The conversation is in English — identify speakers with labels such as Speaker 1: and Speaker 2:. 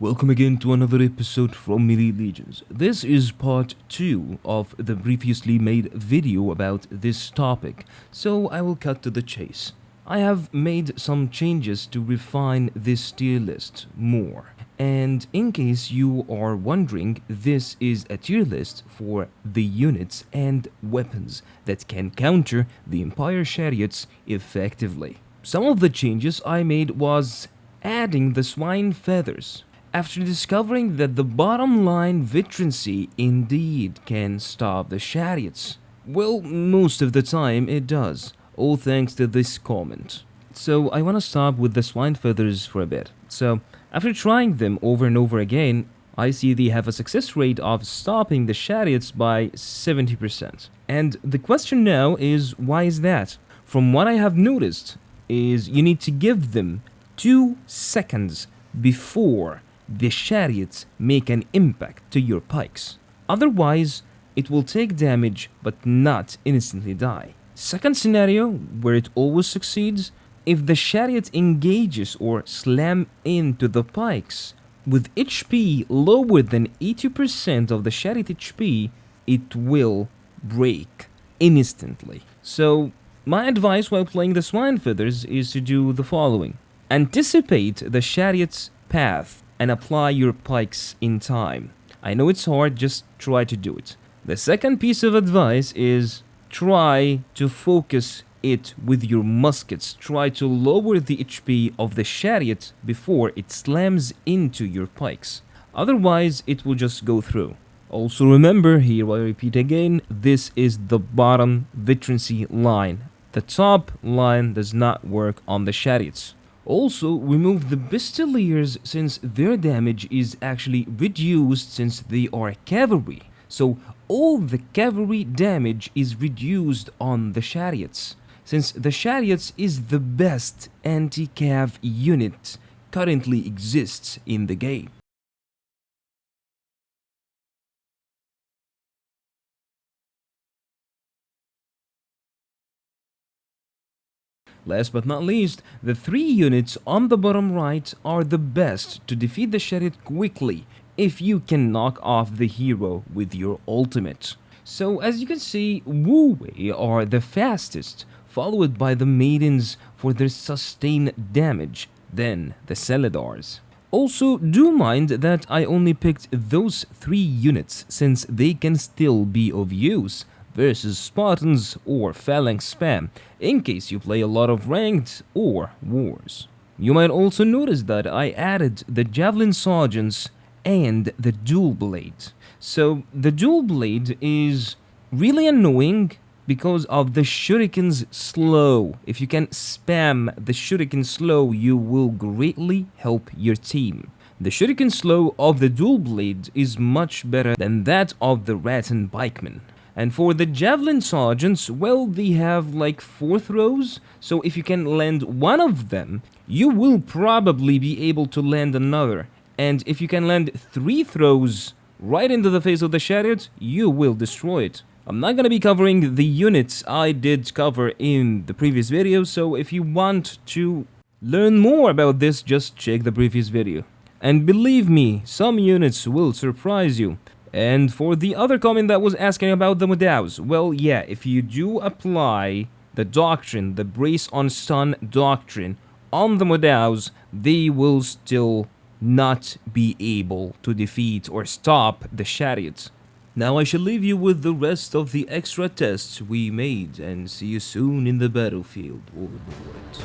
Speaker 1: Welcome again to another episode from Melee Legions. This is part 2 of the previously made video about this topic, so I will cut to the chase. I have made some changes to refine this tier list more, and in case you are wondering, this is a tier list for the units and weapons that can counter the Empire Chariots effectively. Some of the changes I made was adding the Swine feathers. After discovering that the bottom line veterancy indeed can stop the Chariots. Well, most of the time it does, all thanks to this comment. So I want to stop with the Swine feathers for a bit. So after trying them over and over again, I see they have a success rate of stopping the Chariots by 70%. And the question now is, why is that? From what I have noticed is you need to give them 2 seconds before the Chariots make an impact to your pikes. Otherwise, it will take damage but not instantly die. Second scenario, where it always succeeds, if the Chariot engages or slam into the pikes with HP lower than 80% of the Chariot HP, it will break instantly. So, my advice while playing the Swine feathers is to do the following. Anticipate the Chariot's path and apply your pikes in time. I know it's hard, just try to do it. The second piece of advice is try to focus it with your muskets. Try to lower the HP of the Chariot before it slams into your pikes. Otherwise, it will just go through. Also remember, here I repeat again, this is the bottom veterancy line. The top line does not work on the Chariots. Also, remove the Pistoliers since their damage is actually reduced since they are cavalry. So, all the cavalry damage is reduced on the Chariots, since the Chariots is the best anti-cav unit currently exists in the game. Last but not least, the 3 units on the bottom right are the best to defeat the Chariot quickly if you can knock off the hero with your ultimate. So as you can see, Wu Wei are the fastest, followed by the Maidens for their sustained damage, then the Celadars. Also, do mind that I only picked those 3 units since they can still be of use versus Spartans or Phalanx spam, in case you play a lot of ranked or wars. You might also notice that I added the Javelin Sergeants and the Dual Blade. So the Dual Blade is really annoying because of the Shuriken's slow. If you can spam the Shuriken slow, you will greatly help your team. The Shuriken slow of the Dual Blade is much better than that of the Rattan Pikeman. And for the Javelin Sergeants, well, they have like 4 throws, so if you can land one of them, you will probably be able to land another. And if you can land 3 throws right into the face of the Chariot, you will destroy it. I'm not gonna be covering the units I did cover in the previous video, so if you want to learn more about this, just check the previous video. And believe me, some units will surprise you. And for the other comment that was asking about the Modaus, well, yeah, if you do apply the doctrine, the brace on stun doctrine on the Modaus, they will still not be able to defeat or stop the Chariots. Now I shall leave you with the rest of the extra tests we made and see you soon in the battlefield. Overboard.